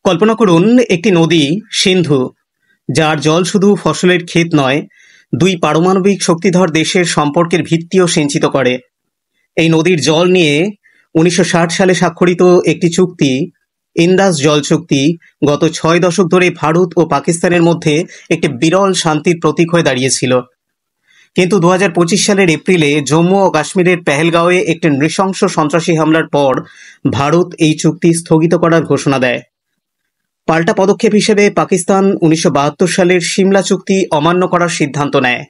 কল্পনা করুন একটি নদী সিন্ধু, যার জল শুধু ফসলের ক্ষেত নয়, দুই পারমাণবিক শক্তিধর দেশের সম্পর্কের ভিত্তিও সিঞ্চিত করে। এই নদীর জল নিয়ে 1960 সালে স্বাক্ষরিত একটি চুক্তি, ইন্দাস জল চুক্তি, গত 6 দশক ধরে ভারত ও পাকিস্তানের মধ্যে একটি বিরল শান্তির প্রতীক হয়ে দাঁড়িয়েছিল। কিন্তু 2025 সালের এপ্রিলে জম্মু ও কাশ্মীরের পেহেলগাঁওয়ে একটি নৃশংস সন্ত্রাসী হামলার পর ভারত এই চুক্তি স্থগিত করার ঘোষণা দেয়। পাল্টা পদক্ষেপ হিসেবে পাকিস্তান 1972 সালের সিমলা চুক্তি অমান্য করার সিদ্ধান্ত নেয়।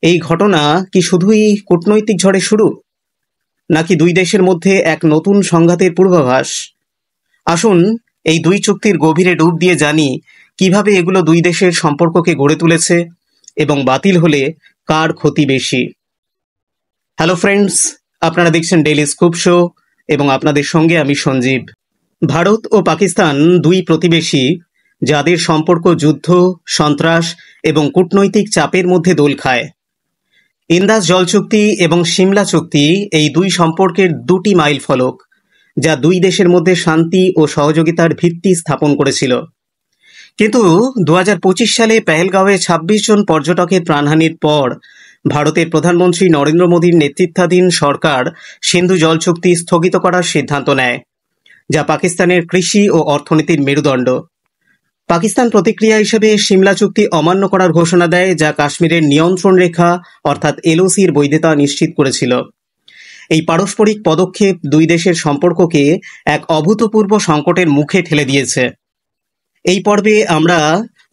এই ঘটনা কি শুধুই কূটনৈতিক ঝড়ের শুরু, নাকি দুই দেশের মধ্যে এক নতুন সংঘাতের পূর্বাভাস? আসুন এই দুই চুক্তির গভীরে ডুব দিয়ে জানি কিভাবে এগুলো দুই দেশের সম্পর্ককে গড়ে তুলেছে এবং বাতিল হলে কার ক্ষতি বেশি। হ্যালো ফ্রেন্ডস, আপনারা দেখছেন ডেইলি স্কুপ শো এবং আপনাদের সঙ্গে আমি সঞ্জীব। ভারত ও পাকিস্তান দুই প্রতিবেশী, যাদের সম্পর্ক যুদ্ধ, সন্ত্রাস এবং কূটনৈতিক চাপের মধ্যে দোল খায়। ইন্দাস জল চুক্তি এবং সিমলা চুক্তি এই দুই সম্পর্কের দুটি মাইল ফলক, যা দুই দেশের মধ্যে শান্তি ও সহযোগিতার ভিত্তি স্থাপন করেছিল। কিন্তু 2025 সালে পেহেলগাঁওয়ে 26 জন পর্যটকের প্রাণহানির পর ভারতের প্রধানমন্ত্রী নরেন্দ্র মোদীর নেতৃত্বাধীন সরকার সিন্ধু জল চুক্তি স্থগিত করার সিদ্ধান্ত নেয়, যা পাকিস্তানের কৃষি ও অর্থনীতির মেরুদণ্ড। পাকিস্তান প্রতিক্রিয়া হিসেবে সিমলা চুক্তি অমান্য করার ঘোষণা দেয়, যা কাশ্মীরের নিয়ন্ত্রণ রেখা অর্থাৎ এলওসির বৈধতা নিশ্চিত করেছিল। এই পারস্পরিক পদক্ষেপ দুই দেশের সম্পর্ককে এক অভূতপূর্ব সংকটের মুখে ঠেলে দিয়েছে। এই পর্বে আমরা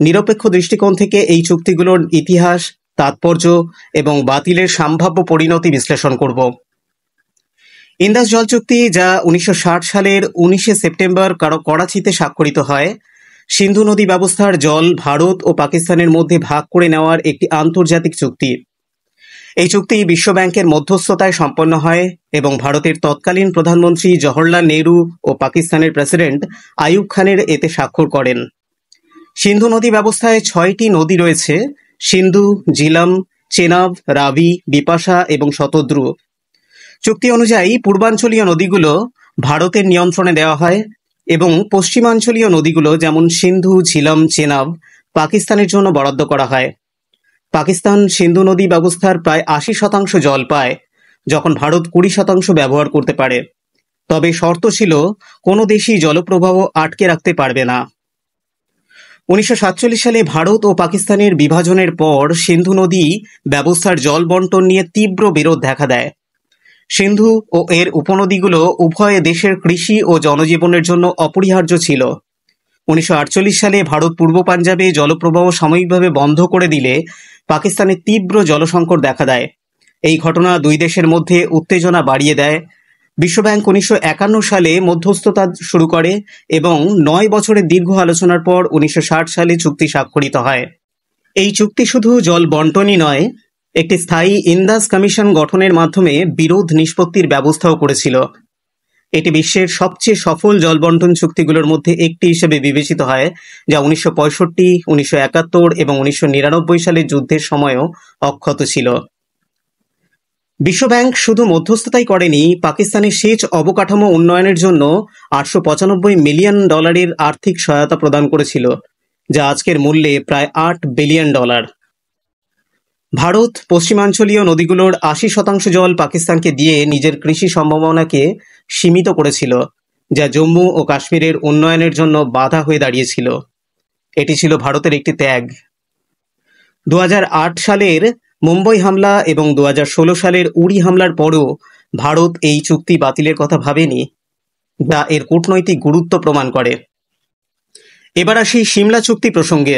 নিরপেক্ষ দৃষ্টিকোণ থেকে এই চুক্তিগুলোর ইতিহাস, তাৎপর্য এবং বাতিলের সম্ভাব্য পরিণতি বিশ্লেষণ করব। ইন্দাস জল চুক্তি, যা 1960 সালের 19 সেপ্টেম্বর করাচিতে স্বাক্ষরিত হয়, সিন্ধু নদী ব্যবস্থার জল ভারত ও পাকিস্তানের মধ্যে ভাগ করে নেওয়ার একটি আন্তর্জাতিক চুক্তি। এই চুক্তি বিশ্বব্যাংকের মধ্যস্থতায় সম্পন্ন হয় এবং ভারতের তৎকালীন প্রধানমন্ত্রী জওহরলাল নেহরু ও পাকিস্তানের প্রেসিডেন্ট আইয়ুব খানের এতে স্বাক্ষর করেন। সিন্ধু নদী ব্যবস্থায় 6টি নদী রয়েছে: সিন্ধু, ঝিলাম, চেনাব, রাবি, বিপাশা এবং শতদ্রু। চুক্তি অনুযায়ী পূর্বাঞ্চলীয় নদীগুলো ভারতের নিয়ন্ত্রণে দেওয়া হয় এবং পশ্চিমাঞ্চলীয় নদীগুলো যেমন সিন্ধু, ঝিলাম, চেনাব পাকিস্তানের জন্য বরাদ্দ করা হয়। পাকিস্তান সিন্ধু নদী ব্যবস্থার প্রায় 80% জল পায়, যখন ভারত 20% ব্যবহার করতে পারে। তবে শর্ত ছিল, কোনো দেশই জলপ্রবাহ আটকে রাখতে পারবে না। 1947 সালে ভারত ও পাকিস্তানের বিভাজনের পর সিন্ধু নদী ব্যবস্থার জল বন্টন নিয়ে তীব্র বিরোধ দেখা দেয়। সিন্ধু ও এর উপনদীগুলো উভয় দেশের কৃষি ও জনজীবনের জন্য অপরিহার্য ছিল। 1948 সালে ভারত পূর্ব পাঞ্জাবে জলপ্রবাহ সাময়িকভাবে বন্ধ করে দিলে পাকিস্তানে তীব্র জলসংকট দেখা দেয়। এই ঘটনা দুই দেশের মধ্যে উত্তেজনা বাড়িয়ে দেয়। বিশ্বব্যাংক 1951 সালে মধ্যস্থতা শুরু করে এবং 9 বছরের দীর্ঘ আলোচনার পর 1960 সালে চুক্তি স্বাক্ষরিত হয়। এই চুক্তি শুধু জল বন্টনই নয়, একটি স্থায়ী ইন্দাস কমিশন গঠনের মাধ্যমে বিরোধ নিষ্পত্তির ব্যবস্থাও করেছিল। এটি বিশ্বের সবচেয়ে সফল জল বন্টন চুক্তিগুলোর মধ্যে একটি হিসেবে বিবেচিত হয়, যা 1965, 1971 এবং 1999 সালের যুদ্ধের সময়ও অক্ষত ছিল। বিশ্বব্যাংক শুধু মধ্যস্থতাই করেনি, পাকিস্তানের সেচ অবকাঠামো উন্নয়নের জন্য $895 মিলিয়ন আর্থিক সহায়তা প্রদান করেছিল, যা আজকের মূল্যে প্রায় $8 বিলিয়ন। ভারত পশ্চিমাঞ্চলীয় নদীগুলোর 80% জল পাকিস্তানকে দিয়ে নিজের কৃষি সম্ভাবনাকে সীমিত করেছিল, যা জম্মু ও কাশ্মীরের উন্নয়নের জন্য বাধা হয়ে দাঁড়িয়েছিল। এটি ছিল ভারতের একটি ত্যাগ। 2008 সালের মুম্বই হামলা এবং 2016 সালের উরি হামলার পরও ভারত এই চুক্তি বাতিলের কথা ভাবেনি, যা এর কূটনৈতিক গুরুত্ব প্রমাণ করে। এবার আসি সিমলা চুক্তি প্রসঙ্গে।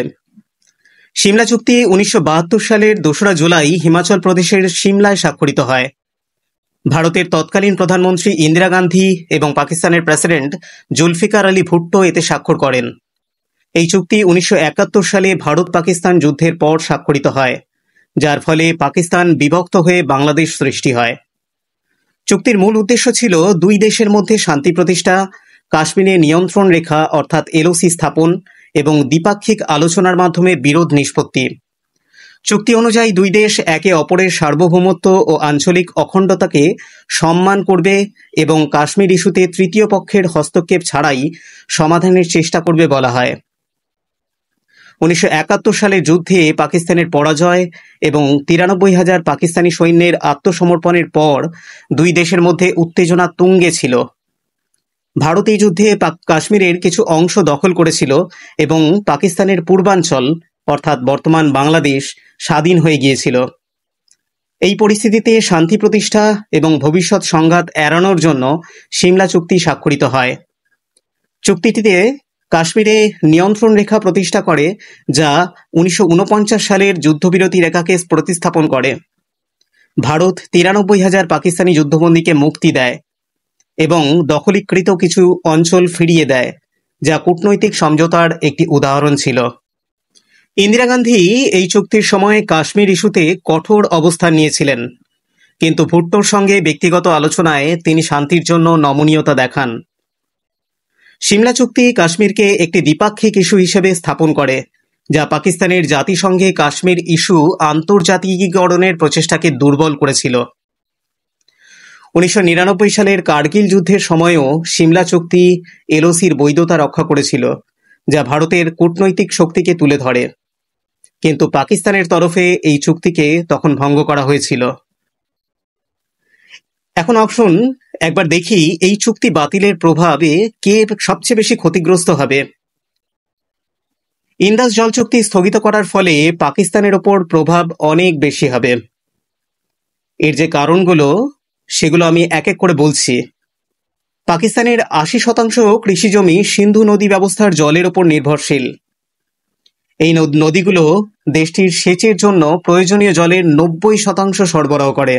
সিমলা চুক্তি 1972 সালের 2রা জুলাই হিমাচল প্রদেশের সিমলায় স্বাক্ষরিত হয়। ভারতের তৎকালীন প্রধানমন্ত্রী ইন্দিরা গান্ধী এবং পাকিস্তানের প্রেসিডেন্ট জুলফিকার আলী ভুট্টো এতে স্বাক্ষর করেন। এই চুক্তি 1971 সালে ভারত পাকিস্তান যুদ্ধের পর স্বাক্ষরিত হয়, যার ফলে পাকিস্তান বিভক্ত হয়ে বাংলাদেশ সৃষ্টি হয়। চুক্তির মূল উদ্দেশ্য ছিল দুই দেশের মধ্যে শান্তি প্রতিষ্ঠা, কাশ্মীরে নিয়ন্ত্রণ রেখা অর্থাৎ এলওসি স্থাপন এবং দ্বিপাক্ষিক আলোচনার মাধ্যমে বিরোধ নিষ্পত্তি। চুক্তি অনুযায়ী দুই দেশ একে অপরের সার্বভৌমত্ব ও আঞ্চলিক অখণ্ডতাকে সম্মান করবে এবং কাশ্মীর ইস্যুতে তৃতীয় পক্ষের হস্তক্ষেপ ছাড়াই সমাধানের চেষ্টা করবে বলা হয়। 1971 সালের যুদ্ধে পাকিস্তানের পরাজয় এবং 93,000 পাকিস্তানি সৈন্যের আত্মসমর্পণের পর দুই দেশের মধ্যে উত্তেজনা তুঙ্গে ছিল। ভারত এই যুদ্ধে কাশ্মীরের কিছু অংশ দখল করেছিল এবং পাকিস্তানের পূর্বাঞ্চল অর্থাৎ বর্তমান বাংলাদেশ স্বাধীন হয়ে গিয়েছিল। এই পরিস্থিতিতে শান্তি প্রতিষ্ঠা এবং ভবিষ্যৎ সংঘাত এড়ানোর জন্য সিমলা চুক্তি স্বাক্ষরিত হয়। চুক্তিটিতে কাশ্মীরে নিয়ন্ত্রণ রেখা প্রতিষ্ঠা করে, যা 1949 সালের যুদ্ধবিরতি রেখাকে প্রতিস্থাপন করে। ভারত 93,000 পাকিস্তানি যুদ্ধবন্দীকে মুক্তি দেয় এবং দখলীকৃত কিছু অঞ্চল ফিরিয়ে দেয়, যা কূটনৈতিক সমঝোতার একটি উদাহরণ ছিল। ইন্দিরা গান্ধী এই চুক্তির সময় কাশ্মীর ইস্যুতে কঠোর অবস্থান নিয়েছিলেন, কিন্তু ভুট্টোর সঙ্গে ব্যক্তিগত আলোচনায় তিনি শান্তির জন্য নমনীয়তা দেখান। সিমলা চুক্তি কাশ্মীরকে একটি দ্বিপাক্ষিক ইস্যু হিসেবে স্থাপন করে, যা পাকিস্তানের জাতিসংঘে কাশ্মীর ইস্যু আন্তর্জাতিকীকরণের প্রচেষ্টাকে দুর্বল করেছিল। 1999 সালের কার্গিল যুদ্ধের সময়ও সিমলা চুক্তি এলওসির বৈধতা রক্ষা করেছিল, যা ভারতের কূটনৈতিক শক্তিকে তুলে ধরে, কিন্তু পাকিস্তানের তরফে এই চুক্তিকে তখন ভঙ্গ করা হয়েছিল। এখন আসুন একবার দেখি এই চুক্তি বাতিলের প্রভাবে কে সবচেয়ে বেশি ক্ষতিগ্রস্ত হবে। ইন্দাস জল চুক্তি স্থগিত করার ফলে পাকিস্তানের ওপর প্রভাব অনেক বেশি হবে। এর যে কারণগুলো সেগুলো আমি এক এক করে বলছি। পাকিস্তানের 80% কৃষিজমি সিন্ধু নদী ব্যবস্থার জলের ওপর নির্ভরশীল। এই নদীগুলো দেশটির সেচের জন্য প্রয়োজনীয় জলের 90% সরবরাহ করে।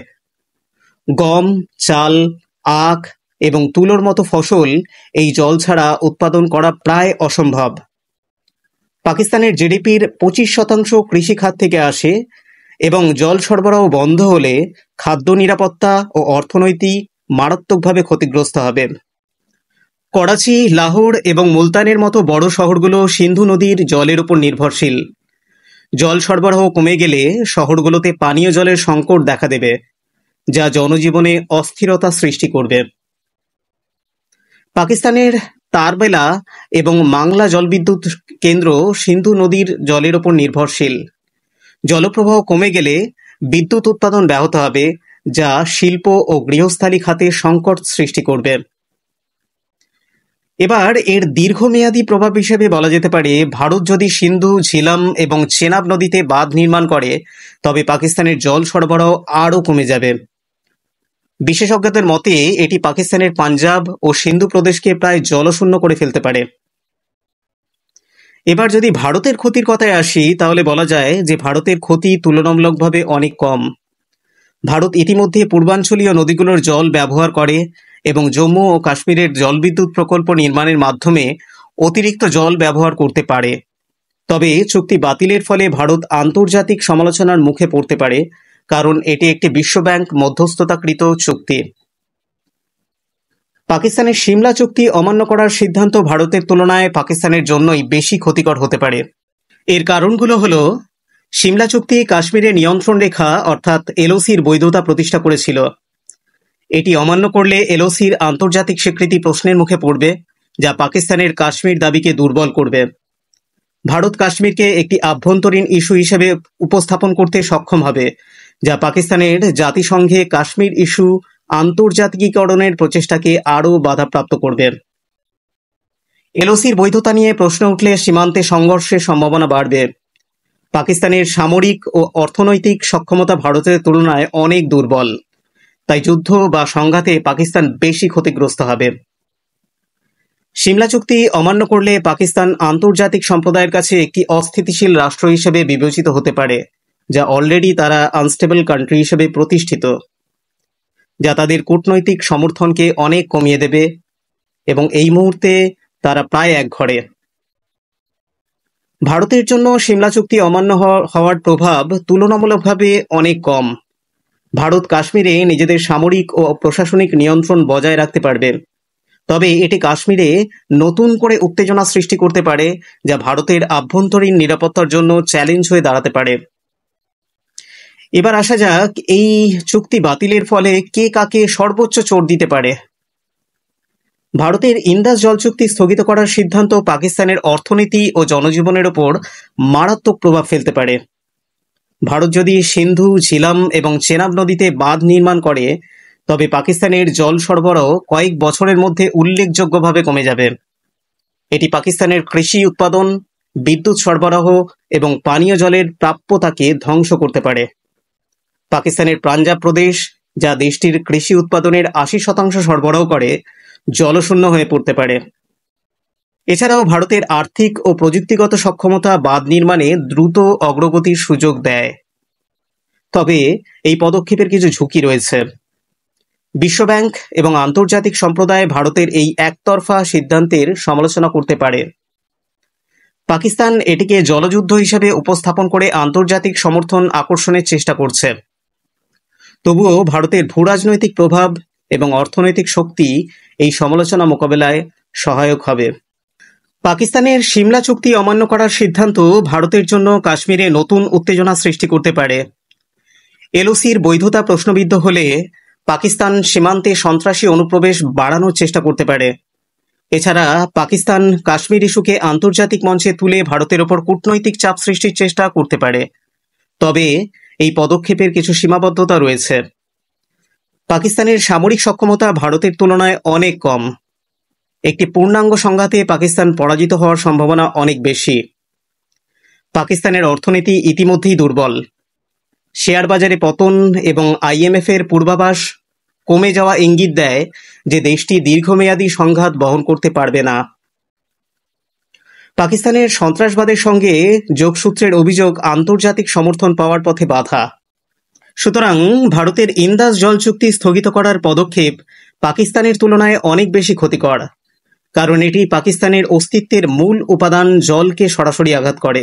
গম, চাল, আখ এবং তুলোর মতো ফসল এই জল ছাড়া উৎপাদন করা প্রায় অসম্ভব। পাকিস্তানের জিডিপির 25% কৃষিখাত থেকে আসে এবং জল সরবরাহ বন্ধ হলে খাদ্য নিরাপত্তা ও অর্থনীতি মারাত্মকভাবে ক্ষতিগ্রস্ত হবে। করাচি, লাহোর এবং মুলতানের মতো বড় শহরগুলো সিন্ধু নদীর জলের উপর নির্ভরশীল। জল সরবরাহ কমে গেলে শহরগুলোতে পানীয় জলের সংকট দেখা দেবে, যা জনজীবনে অস্থিরতা সৃষ্টি করবে। পাকিস্তানের তারবেলা এবং মাংলা জলবিদ্যুৎ কেন্দ্র সিন্ধু নদীর জলের উপর নির্ভরশীল। জলপ্রবাহ কমে গেলে বিদ্যুৎ উৎপাদন ব্যাহত হবে, যা শিল্প ও গৃহস্থালী খাতে সংকট সৃষ্টি করবে। এবার এর দীর্ঘমেয়াদী প্রভাব হিসেবে বলা যেতে পারে, ভারত যদি সিন্ধু, ঝিলাম এবং চেনাব নদীতে বাঁধ নির্মাণ করে, তবে পাকিস্তানের জল সরবরাহ আরও কমে যাবে। বিশেষজ্ঞদের মতে এটি পাকিস্তানের পাঞ্জাব ও সিন্ধু প্রদেশকে প্রায় জলশূন্য করে ফেলতে পারে। এবার যদি ভারতের ক্ষতির কথায় আসি, তাহলে বলা যায় যে ভারতের ক্ষতি তুলনামূলকভাবে অনেক কম। ভারত ইতিমধ্যে পূর্বাঞ্চলীয় নদীগুলোর জল ব্যবহার করে এবং জম্মু ও কাশ্মীরের জলবিদ্যুৎ প্রকল্প নির্মাণের মাধ্যমে অতিরিক্ত জল ব্যবহার করতে পারে। তবে চুক্তি বাতিলের ফলে ভারত আন্তর্জাতিক সমালোচনার মুখে পড়তে পারে, কারণ এটি একটি বিশ্বব্যাংক মধ্যস্থতাকৃত চুক্তি। পাকিস্তানের সিমলা চুক্তি অমান্য করার সিদ্ধান্ত ভারতের তুলনায় পাকিস্তানের জন্যই বেশি ক্ষতিকর হতে পারে। এর কারণগুলো হলো, সিমলা চুক্তি কাশ্মীরে নিয়ন্ত্রণ রেখা অর্থাৎ এলওসির বৈধতা প্রতিষ্ঠা করেছিল। এটি অমান্য করলে এলওসির আন্তর্জাতিক স্বীকৃতি প্রশ্নের মুখে পড়বে, যা পাকিস্তানের কাশ্মীর দাবিকে দুর্বল করবে। ভারত কাশ্মীরকে একটি আভ্যন্তরীণ ইস্যু হিসেবে উপস্থাপন করতে সক্ষম হবে, যা পাকিস্তানের জাতিসংঘে কাশ্মীর ইস্যু আন্তর্জাতিকীকরণের প্রচেষ্টাকে আরও বাধাপ্রাপ্ত করবে। এলওসির বৈধতা নিয়ে প্রশ্ন উঠলে সীমান্তে সংঘর্ষের সম্ভাবনা বাড়বে। পাকিস্তানের সামরিক ও অর্থনৈতিক সক্ষমতা ভারতের তুলনায় অনেক দুর্বল, তাই যুদ্ধ বা সংঘাতে পাকিস্তান বেশি ক্ষতিগ্রস্ত হবে। সিমলা চুক্তি অমান্য করলে পাকিস্তান আন্তর্জাতিক সম্প্রদায়ের কাছে একটি অস্থিতিশীল রাষ্ট্র হিসেবে বিবেচিত হতে পারে, যা অলরেডি তারা আনস্টেবল কান্ট্রি হিসেবে প্রতিষ্ঠিত, যা তাদের কূটনৈতিক সমর্থনকে অনেক কমিয়ে দেবে এবং এই মুহূর্তে তারা প্রায় একঘরে। ভারতের জন্য সিমলা চুক্তি অমান্য হওয়ার প্রভাব তুলনামূলকভাবে অনেক কম। ভারত কাশ্মীরে নিজেদের সামরিক ও প্রশাসনিক নিয়ন্ত্রণ বজায় রাখতে পারবে, তবে এটি কাশ্মীরে নতুন করে উত্তেজনা সৃষ্টি করতে পারে, যা ভারতের আভ্যন্তরীণ নিরাপত্তার জন্য চ্যালেঞ্জ হয়ে দাঁড়াতে পারে। এবার আসা যাক এই চুক্তি বাতিলের ফলে কে কাকে সর্বোচ্চ চোট দিতে পারে। ভারতের ইন্দাস জল চুক্তি স্থগিত করার সিদ্ধান্ত পাকিস্তানের অর্থনীতি ও জনজীবনের ওপর মারাত্মক প্রভাব ফেলতে পারে। ভারত যদি সিন্ধু, ঝিলাম এবং চেনাব নদীতে বাঁধ নির্মাণ করে, তবে পাকিস্তানের জল সরবরাহ কয়েক বছরের মধ্যে উল্লেখযোগ্যভাবে কমে যাবে। এটি পাকিস্তানের কৃষি উৎপাদন, বিদ্যুৎ সরবরাহ এবং পানীয় জলের প্রাপ্যতাকে ধ্বংস করতে পারে। পাকিস্তানের পাঞ্জাব প্রদেশ, যা দেশটির কৃষি উৎপাদনের ৮০% সরবরাহ করে, জলশূন্য হয়ে পড়তে পারে। এছাড়াও ভারতের আর্থিক ও প্রযুক্তিগত সক্ষমতা বাঁধ নির্মাণে দ্রুত অগ্রগতির সুযোগ দেয়। তবে এই পদক্ষেপের কিছু ঝুঁকি রয়েছে। বিশ্বব্যাংক এবং আন্তর্জাতিক সম্প্রদায় ভারতের এই একতরফা সিদ্ধান্তের সমালোচনা করতে পারে। পাকিস্তান এটিকে জলযুদ্ধ হিসেবে উপস্থাপন করে আন্তর্জাতিক সমর্থন আকর্ষণের চেষ্টা করছে। তবুও ভারতের ভূরাজনৈতিক প্রভাব এবং অর্থনৈতিক শক্তি এই সমালোচনা মোকাবেলায় সহায়ক হবে। পাকিস্তানের সিমলা চুক্তি অমান্য করার সিদ্ধান্ত ভারতের জন্য কাশ্মীরে নতুন উত্তেজনা সৃষ্টি করতে পারে। এলওসির বৈধতা প্রশ্নবিদ্ধ হলে পাকিস্তান সীমান্তে সন্ত্রাসী অনুপ্রবেশ বাড়ানোর চেষ্টা করতে পারে। এছাড়া পাকিস্তান কাশ্মীর ইস্যুকে আন্তর্জাতিক মঞ্চে তুলে ভারতের ওপর কূটনৈতিক চাপ সৃষ্টির চেষ্টা করতে পারে। তবে এই পদক্ষেপের কিছু সীমাবদ্ধতা রয়েছে। পাকিস্তানের সামরিক সক্ষমতা ভারতের তুলনায় অনেক কম। একটি পূর্ণাঙ্গ সংঘাতে পাকিস্তান পরাজিত হওয়ার সম্ভাবনা অনেক বেশি। পাকিস্তানের অর্থনীতি ইতিমধ্যেই দুর্বল। শেয়ার বাজারে পতন এবং আইএমএফের পূর্বাভাস কমে যাওয়া ইঙ্গিত দেয় যে দেশটি দীর্ঘমেয়াদী সংঘাত বহন করতে পারবে না। পাকিস্তানের সন্ত্রাসবাদের সঙ্গে যোগসূত্রের অভিযোগ আন্তর্জাতিক সমর্থন পাওয়ার পথে বাধা। সুতরাং ভারতের ইন্দাস জল চুক্তি স্থগিত করার পদক্ষেপ পাকিস্তানের তুলনায় অনেক বেশি ক্ষতিকর, কারণ এটি পাকিস্তানের অস্তিত্বের মূল উপাদান জলকে সরাসরি আঘাত করে।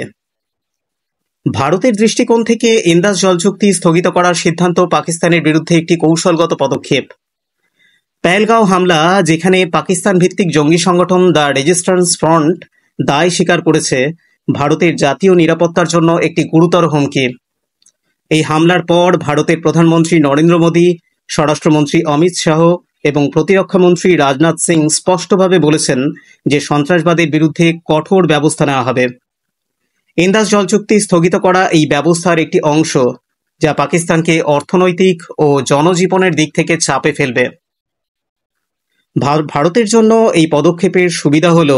ভারতের দৃষ্টিকোণ থেকে ইন্দাস জল চুক্তি স্থগিত করার সিদ্ধান্ত পাকিস্তানের বিরুদ্ধে একটি কৌশলগত পদক্ষেপ। পেহেলগাঁও হামলা, যেখানে পাকিস্তান ভিত্তিক জঙ্গি সংগঠন দ্য রেজিস্ট্যান্স ফ্রন্ট দায় স্বীকার করেছে, ভারতের জাতীয় নিরাপত্তার জন্য একটি গুরুতর হুমকি। এই হামলার পর ভারতের প্রধানমন্ত্রী নরেন্দ্র মোদী, স্বরাষ্ট্রমন্ত্রী অমিত শাহ এবং প্রতিরক্ষামন্ত্রী রাজনাথ সিং স্পষ্টভাবে বলেছেন যে সন্ত্রাসবাদের বিরুদ্ধে কঠোর ব্যবস্থা নেওয়া হবে। ইন্দাস জল চুক্তি স্থগিত করা এই ব্যবস্থার একটি অংশ, যা পাকিস্তানকে অর্থনৈতিক ও জনজীবনের দিক থেকে চাপে ফেলবে। ভারতের জন্য এই পদক্ষেপের সুবিধা হল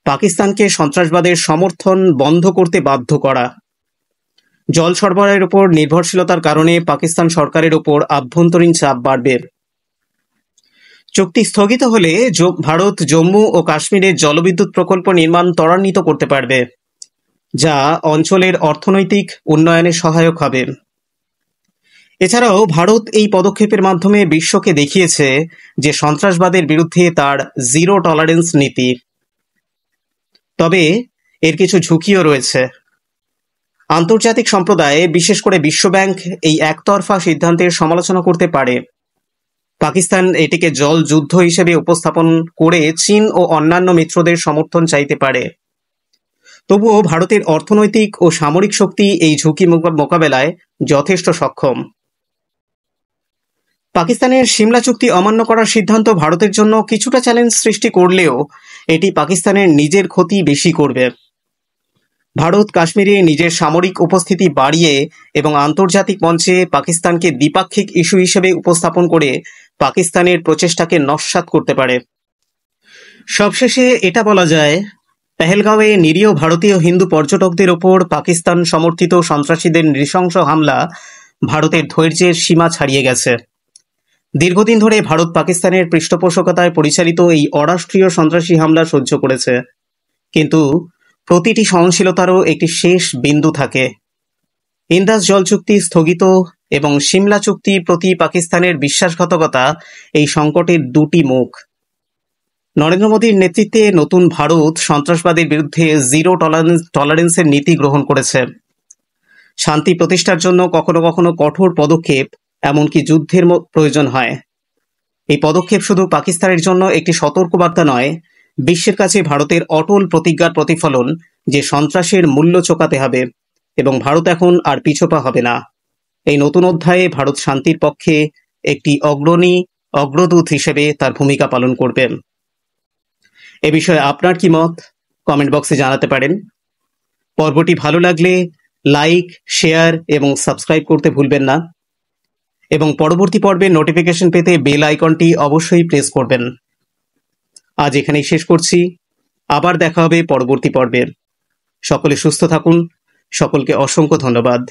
পাকিস্তানকে সন্ত্রাসবাদের সমর্থন বন্ধ করতে বাধ্য করা। জল সরবরাহের উপর নির্ভরশীলতার কারণে পাকিস্তান সরকারের উপর আভ্যন্তরীণ চাপ বাড়বে। চুক্তি স্থগিত হলে ভারত জম্মু ও কাশ্মীরে জলবিদ্যুৎ প্রকল্প নির্মাণ ত্বরান্বিত করতে পারবে, যা অঞ্চলের অর্থনৈতিক উন্নয়নে সহায়ক হবে। এছাড়াও ভারত এই পদক্ষেপের মাধ্যমে বিশ্বকে দেখিয়েছে যে সন্ত্রাসবাদের বিরুদ্ধে তার জিরো টলারেন্স নীতি। তবে এর কিছু ঝুঁকিও রয়েছে। আন্তর্জাতিক সম্প্রদায়, বিশেষ করে বিশ্বব্যাংক, এই একতরফা সিদ্ধান্তের সমালোচনা করতে পারে। পাকিস্তান এটিকে জল যুদ্ধ হিসেবে উপস্থাপন করে চীন ও অন্যান্য মিত্রদের সমর্থন চাইতে পারে। তবুও ভারতের অর্থনৈতিক ও সামরিক শক্তি এই ঝুঁকি মোকাবেলায় যথেষ্ট সক্ষম। পাকিস্তানের সিমলা চুক্তি অমান্য করার সিদ্ধান্ত ভারতের জন্য কিছুটা চ্যালেঞ্জ সৃষ্টি করলেও এটি পাকিস্তানের নিজের ক্ষতি বেশি করবে। ভারত কাশ্মীরে নিজের সামরিক উপস্থিতি বাড়িয়ে এবং আন্তর্জাতিক মঞ্চে পাকিস্তানকে দ্বিপাক্ষিক ইস্যু হিসেবে উপস্থাপন করে পাকিস্তানের প্রচেষ্টাকে নস্যাৎ করতে পারে। সবশেষে এটা বলা যায়, পেহেলগাঁওয়ে নিরীহ ভারতীয় হিন্দু পর্যটকদের ওপর পাকিস্তান সমর্থিত সন্ত্রাসীদের নৃশংস হামলা ভারতের ধৈর্যের সীমা ছাড়িয়ে গেছে। দীর্ঘদিন ধরে ভারত পাকিস্তানের পৃষ্ঠপোষকতায় পরিচালিত এই অরাষ্ট্রীয় সন্ত্রাসী হামলা সহ্য করেছে, কিন্তু প্রতিটি সহনশীলতারও একটি শেষ বিন্দু থাকে। ইন্দাস জল চুক্তি স্থগিত এবং সিমলা চুক্তির প্রতি পাকিস্তানের বিশ্বাসঘাতকতা এই সংকটের দুটি মুখ। নরেন্দ্র মোদীর নেতৃত্বে নতুন ভারত সন্ত্রাসবাদের বিরুদ্ধে জিরো টলারেন্সের নীতি গ্রহণ করেছে। শান্তি প্রতিষ্ঠার জন্য কখনো কখনো কঠোর পদক্ষেপ, এমনকি যুদ্ধের প্রয়োজন হয়। এই পদক্ষেপ শুধু পাকিস্তানের জন্য একটি সতর্কবার্তা নয়, বিশ্বের কাছে ভারতের অটল প্রতিজ্ঞার প্রতিফলন যে সন্ত্রাসের মূল্য চোকাতে হবে এবং ভারত এখন আর পিছপা হবে না। এই নতুন অধ্যায়ে ভারত শান্তির পক্ষে একটি অগ্রদূত হিসেবে তার ভূমিকা পালন করবে। এ বিষয়ে আপনার কি মত কমেন্ট বক্সে জানাতে পারেন। পর্বটি ভালো লাগলে লাইক, শেয়ার এবং সাবস্ক্রাইব করতে ভুলবেন না, এবং পরবর্তী পর্বের নোটিফিকেশন পেতে বেল আইকনটি অবশ্যই প্রেস করবেন। আজ এখানেই শেষ করছি, আবার দেখা হবে পরবর্তী পর্বে। সকলে সুস্থ থাকুন, সকলকে অসংখ্য ধন্যবাদ।